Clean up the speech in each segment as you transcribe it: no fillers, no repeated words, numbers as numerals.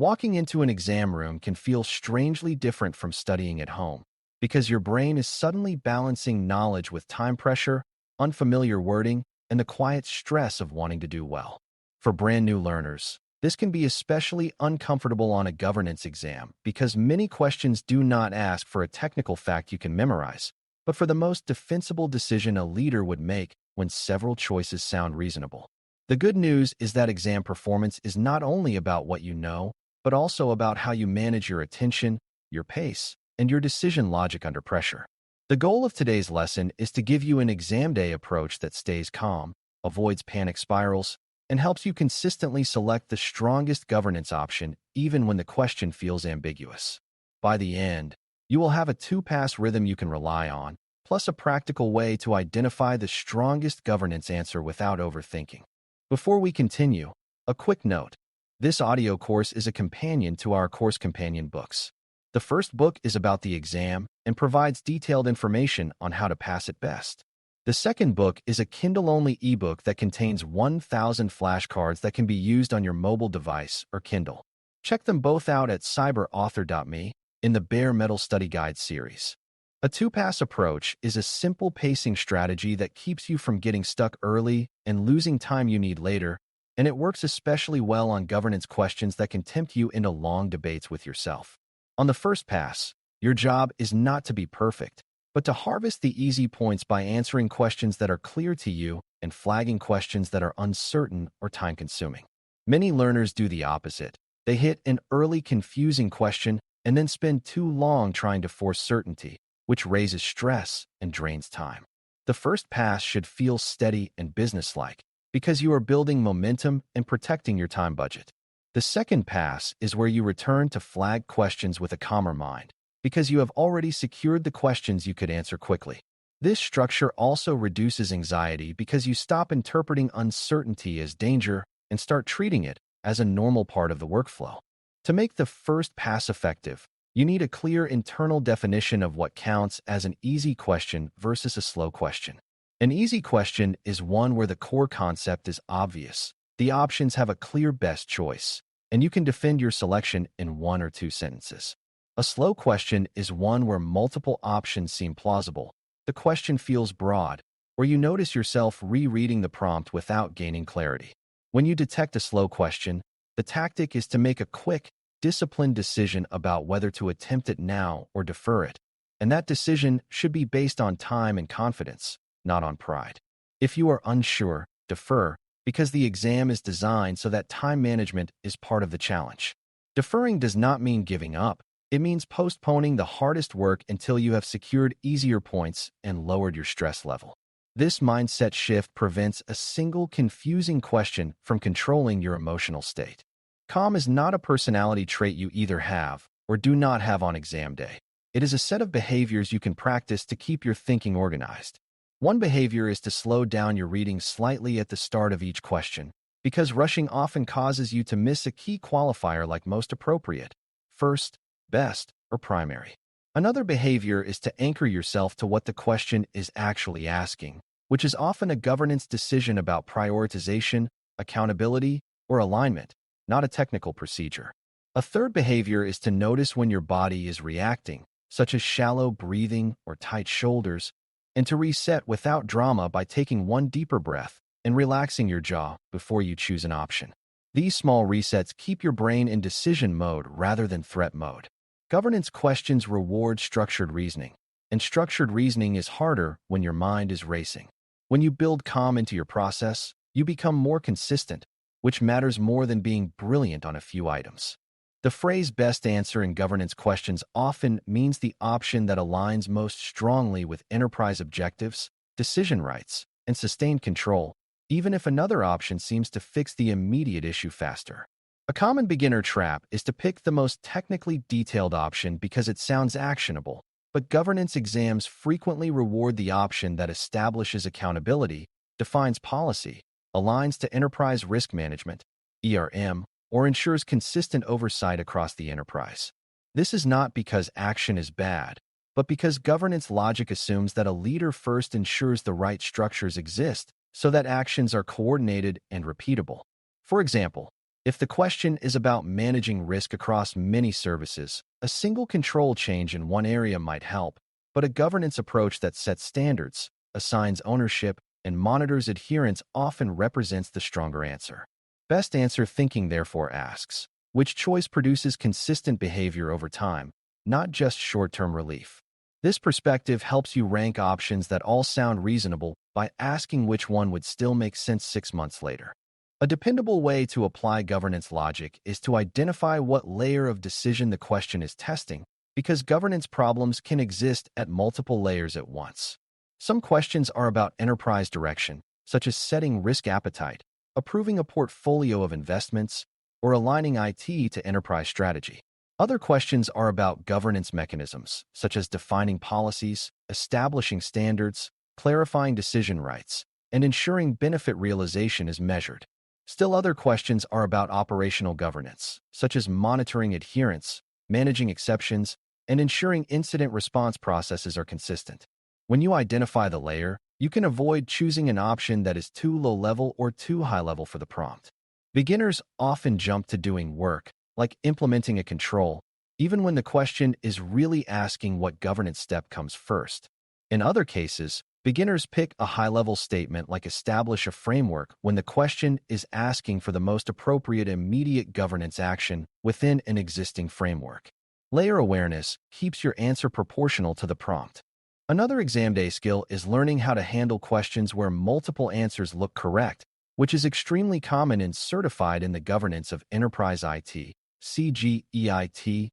Walking into an exam room can feel strangely different from studying at home because your brain is suddenly balancing knowledge with time pressure, unfamiliar wording, and the quiet stress of wanting to do well. For brand new learners, this can be especially uncomfortable on a governance exam because many questions do not ask for a technical fact you can memorize, but for the most defensible decision a leader would make when several choices sound reasonable. The good news is that exam performance is not only about what you know, but also about how you manage your attention, your pace, and your decision logic under pressure. The goal of today's lesson is to give you an exam day approach that stays calm, avoids panic spirals, and helps you consistently select the strongest governance option even when the question feels ambiguous. By the end, you will have a two-pass rhythm you can rely on, plus a practical way to identify the strongest governance answer without overthinking. Before we continue, a quick note. This audio course is a companion to our course companion books. The first book is about the exam and provides detailed information on how to pass it best. The second book is a Kindle-only ebook that contains 1,000 flashcards that can be used on your mobile device or Kindle. Check them both out at CGEIT-style in the Bare Metal Study Guide series. A two-pass approach is a simple pacing strategy that keeps you from getting stuck early and losing time you need later, and it works especially well on governance questions that can tempt you into long debates with yourself. On the first pass, your job is not to be perfect, but to harvest the easy points by answering questions that are clear to you and flagging questions that are uncertain or time-consuming. Many learners do the opposite. They hit an early confusing question and then spend too long trying to force certainty, which raises stress and drains time. The first pass should feel steady and businesslike because you are building momentum and protecting your time budget. The second pass is where you return to flag questions with a calmer mind, because you have already secured the questions you could answer quickly. This structure also reduces anxiety because you stop interpreting uncertainty as danger and start treating it as a normal part of the workflow. To make the first pass effective, you need a clear internal definition of what counts as an easy question versus a slow question. An easy question is one where the core concept is obvious. The options have a clear best choice, and you can defend your selection in 1 or 2 sentences. A slow question is one where multiple options seem plausible, the question feels broad, or you notice yourself rereading the prompt without gaining clarity. When you detect a slow question, the tactic is to make a quick, disciplined decision about whether to attempt it now or defer it, and that decision should be based on time and confidence, not on pride. If you are unsure, defer, because the exam is designed so that time management is part of the challenge. Deferring does not mean giving up. It means postponing the hardest work until you have secured easier points and lowered your stress level. This mindset shift prevents a single confusing question from controlling your emotional state. Calm is not a personality trait you either have or do not have on exam day. It is a set of behaviors you can practice to keep your thinking organized. One behavior is to slow down your reading slightly at the start of each question, because rushing often causes you to miss a key qualifier like most appropriate, first, best, or primary. Another behavior is to anchor yourself to what the question is actually asking, which is often a governance decision about prioritization, accountability, or alignment, not a technical procedure. A third behavior is to notice when your body is reacting, such as shallow breathing or tight shoulders, and to reset without drama by taking one deeper breath and relaxing your jaw before you choose an option. These small resets keep your brain in decision mode rather than threat mode. Governance questions reward structured reasoning, and structured reasoning is harder when your mind is racing. When you build calm into your process, you become more consistent, which matters more than being brilliant on a few items. The phrase best answer in governance questions often means the option that aligns most strongly with enterprise objectives, decision rights, and sustained control, even if another option seems to fix the immediate issue faster. A common beginner trap is to pick the most technically detailed option because it sounds actionable, but governance exams frequently reward the option that establishes accountability, defines policy, aligns to enterprise risk management, ERM, or ensures consistent oversight across the enterprise. This is not because action is bad, but because governance logic assumes that a leader first ensures the right structures exist so that actions are coordinated and repeatable. For example, If the question is about managing risk across many services, a single control change in one area might help, but a governance approach that sets standards, assigns ownership, and monitors adherence often represents the stronger answer. Best answer thinking therefore asks, which choice produces consistent behavior over time, not just short-term relief? This perspective helps you rank options that all sound reasonable by asking which one would still make sense 6 months later. A dependable way to apply governance logic is to identify what layer of decision the question is testing, because governance problems can exist at multiple layers at once. Some questions are about enterprise direction, such as setting risk appetite, approving a portfolio of investments, or aligning IT to enterprise strategy. Other questions are about governance mechanisms, such as defining policies, establishing standards, clarifying decision rights, and ensuring benefit realization is measured. Still, other questions are about operational governance, such as monitoring adherence, managing exceptions, and ensuring incident response processes are consistent. When you identify the layer, you can avoid choosing an option that is too low-level or too high-level for the prompt. Beginners often jump to doing work, like implementing a control, even when the question is really asking what governance step comes first. In other cases, beginners pick a high-level statement like establish a framework when the question is asking for the most appropriate immediate governance action within an existing framework. Layer awareness keeps your answer proportional to the prompt. Another exam day skill is learning how to handle questions where multiple answers look correct, which is extremely common and certified in the governance of enterprise IT, CGEIT-style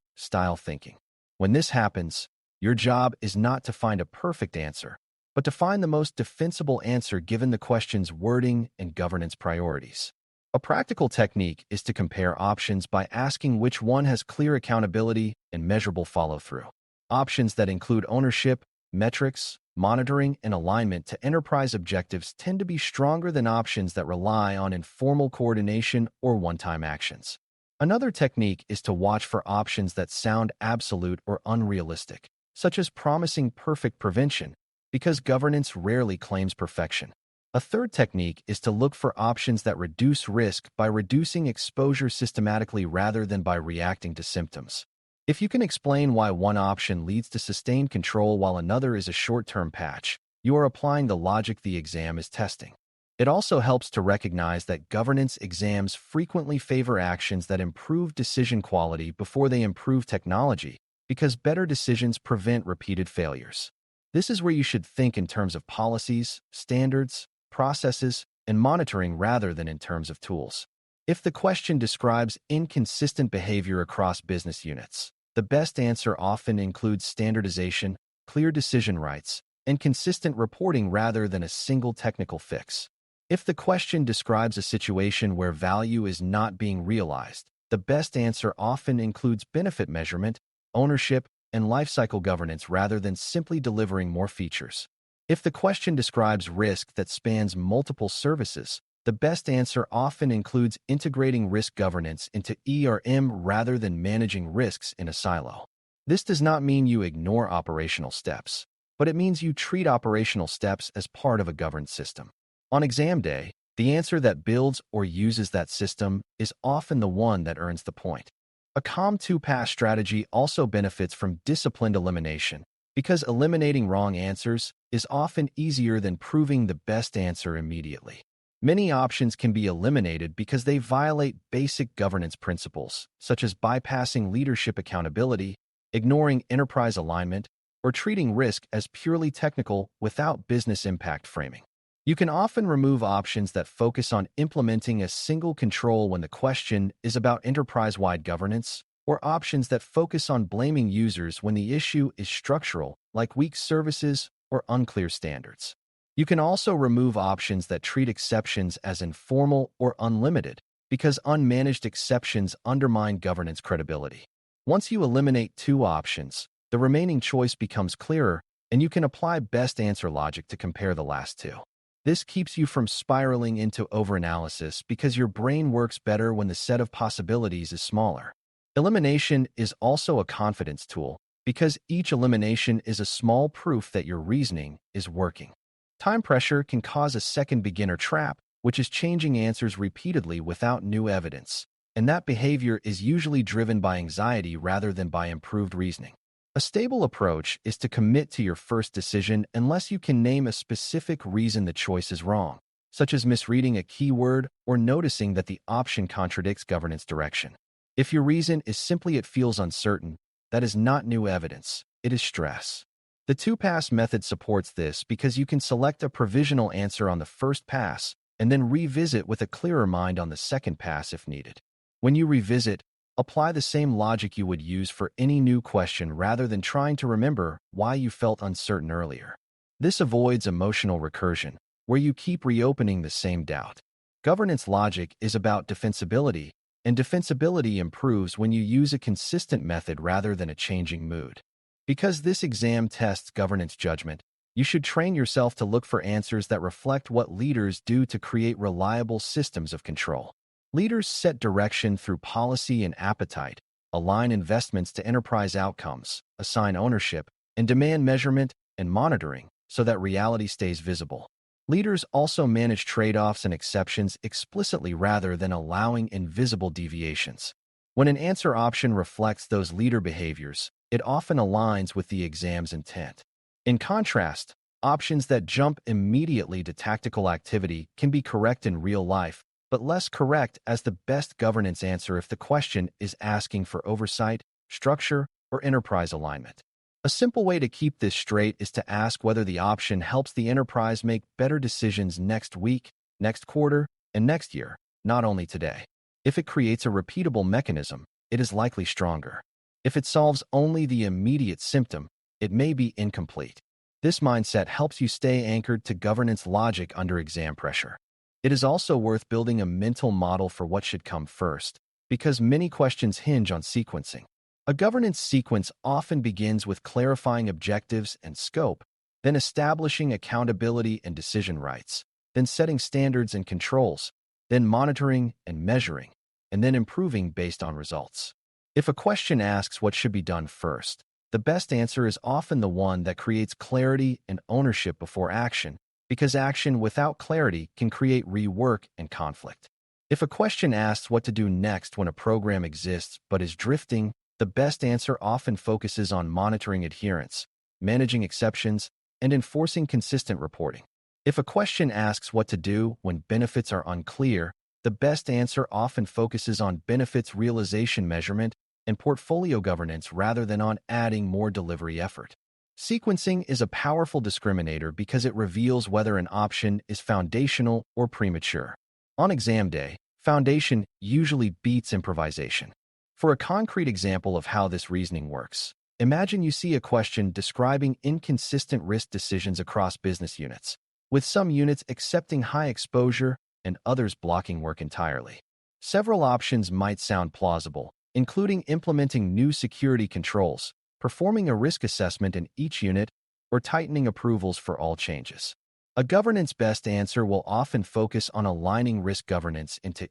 thinking. When this happens, your job is not to find a perfect answer, but to find the most defensible answer given the question's wording and governance priorities. A practical technique is to compare options by asking which one has clear accountability and measurable follow-through. Options that include ownership, metrics, monitoring, and alignment to enterprise objectives tend to be stronger than options that rely on informal coordination or one-time actions. Another technique is to watch for options that sound absolute or unrealistic, such as promising perfect prevention, because governance rarely claims perfection. A third technique is to look for options that reduce risk by reducing exposure systematically rather than by reacting to symptoms. If you can explain why one option leads to sustained control while another is a short-term patch, you are applying the logic the exam is testing. It also helps to recognize that governance exams frequently favor actions that improve decision quality before they improve technology, because better decisions prevent repeated failures. This is where you should think in terms of policies, standards, processes, and monitoring rather than in terms of tools. If the question describes inconsistent behavior across business units, the best answer often includes standardization, clear decision rights, and consistent reporting rather than a single technical fix. If the question describes a situation where value is not being realized, the best answer often includes benefit measurement, ownership, and lifecycle governance rather than simply delivering more features. If the question describes risk that spans multiple services, the best answer often includes integrating risk governance into ERM rather than managing risks in a silo. This does not mean you ignore operational steps, but it means you treat operational steps as part of a governed system. On exam day, the answer that builds or uses that system is often the one that earns the point. A calm two-pass strategy also benefits from disciplined elimination, because eliminating wrong answers is often easier than proving the best answer immediately. Many options can be eliminated because they violate basic governance principles, such as bypassing leadership accountability, ignoring enterprise alignment, or treating risk as purely technical without business impact framing. You can often remove options that focus on implementing a single control when the question is about enterprise-wide governance, or options that focus on blaming users when the issue is structural, like weak services or unclear standards. You can also remove options that treat exceptions as informal or unlimited, because unmanaged exceptions undermine governance credibility. Once you eliminate two options, the remaining choice becomes clearer, and you can apply best answer logic to compare the last two. This keeps you from spiraling into overanalysis because your brain works better when the set of possibilities is smaller. Elimination is also a confidence tool because each elimination is a small proof that your reasoning is working. Time pressure can cause a second beginner trap, which is changing answers repeatedly without new evidence. and that behavior is usually driven by anxiety rather than by improved reasoning. A stable approach is to commit to your first decision unless you can name a specific reason the choice is wrong, such as misreading a keyword or noticing that the option contradicts governance direction. If your reason is simply it feels uncertain, that is not new evidence, it is stress. The two-pass method supports this because you can select a provisional answer on the first pass and then revisit with a clearer mind on the second pass if needed. When you revisit, apply the same logic you would use for any new question rather than trying to remember why you felt uncertain earlier. This avoids emotional recursion, where you keep reopening the same doubt. Governance logic is about defensibility, and defensibility improves when you use a consistent method rather than a changing mood. Because this exam tests governance judgment, you should train yourself to look for answers that reflect what leaders do to create reliable systems of control. Leaders set direction through policy and appetite, align investments to enterprise outcomes, assign ownership, and demand measurement and monitoring so that reality stays visible. Leaders also manage trade-offs and exceptions explicitly rather than allowing invisible deviations. When an answer option reflects those leader behaviors, it often aligns with the exam's intent. In contrast, options that jump immediately to tactical activity can be correct in real life, but less correct as the best governance answer if the question is asking for oversight, structure, or enterprise alignment. A simple way to keep this straight is to ask whether the option helps the enterprise make better decisions next week, next quarter, and next year, not only today. If it creates a repeatable mechanism, it is likely stronger. If it solves only the immediate symptom, it may be incomplete. This mindset helps you stay anchored to governance logic under exam pressure. It is also worth building a mental model for what should come first, because many questions hinge on sequencing. A governance sequence often begins with clarifying objectives and scope, then establishing accountability and decision rights, then setting standards and controls, then monitoring and measuring, and then improving based on results. If a question asks what should be done first, the best answer is often the one that creates clarity and ownership before action, because action without clarity can create rework and conflict. If a question asks what to do next when a program exists but is drifting, the best answer often focuses on monitoring adherence, managing exceptions, and enforcing consistent reporting. If a question asks what to do when benefits are unclear, the best answer often focuses on benefits realization measurement and portfolio governance rather than on adding more delivery effort. Sequencing is a powerful discriminator because it reveals whether an option is foundational or premature. On exam day, foundation usually beats improvisation. For a concrete example of how this reasoning works, imagine you see a question describing inconsistent risk decisions across business units, with some units accepting high exposure and others blocking work entirely. Several options might sound plausible, including implementing new security controls, performing a risk assessment in each unit, or tightening approvals for all changes. A governance best answer will often focus on aligning risk governance into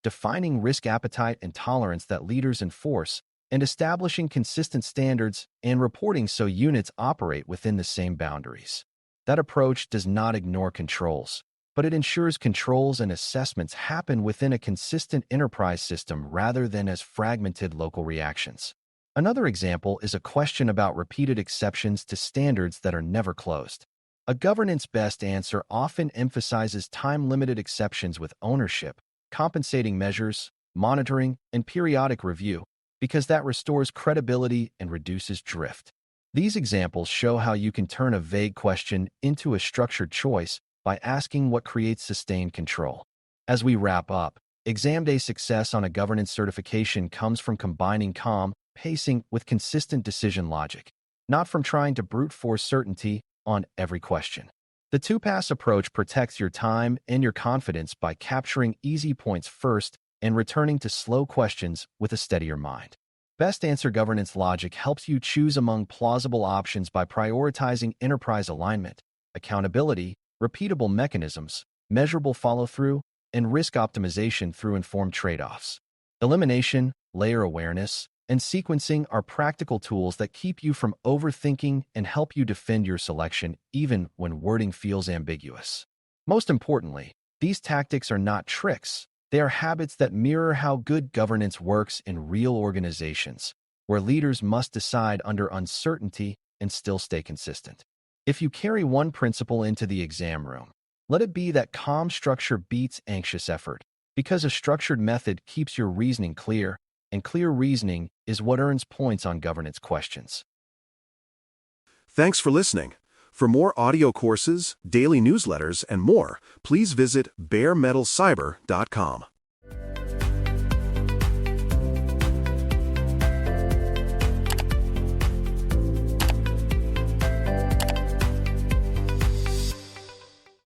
defining risk appetite and tolerance that leaders enforce, and establishing consistent standards and reporting so units operate within the same boundaries. That approach does not ignore controls, but it ensures controls and assessments happen within a consistent enterprise system rather than as fragmented local reactions. Another example is a question about repeated exceptions to standards that are never closed. A governance best answer often emphasizes time-limited exceptions with ownership, compensating measures, monitoring, and periodic review, because that restores credibility and reduces drift. These examples show how you can turn a vague question into a structured choice by asking what creates sustained control. As we wrap up, exam day success on a governance certification comes from combining calm pacing with consistent decision logic, not from trying to brute force certainty on every question. The two-pass approach protects your time and your confidence by capturing easy points first and returning to slow questions with a steadier mind. Best answer governance logic helps you choose among plausible options by prioritizing enterprise alignment, accountability, repeatable mechanisms, measurable follow-through, and risk optimization through informed trade-offs. Elimination, layer awareness, and sequencing are practical tools that keep you from overthinking and help you defend your selection even when wording feels ambiguous. Most importantly, these tactics are not tricks, They are habits that mirror how good governance works in real organizations, where leaders must decide under uncertainty and still stay consistent. If you carry one principle into the exam room, let it be that calm structure beats anxious effort, because a structured method keeps your reasoning clear, and clear reasoning is what earns points on governance questions. Thanks for listening. For more audio courses, daily newsletters, and more, please visit baremetalcyber.com.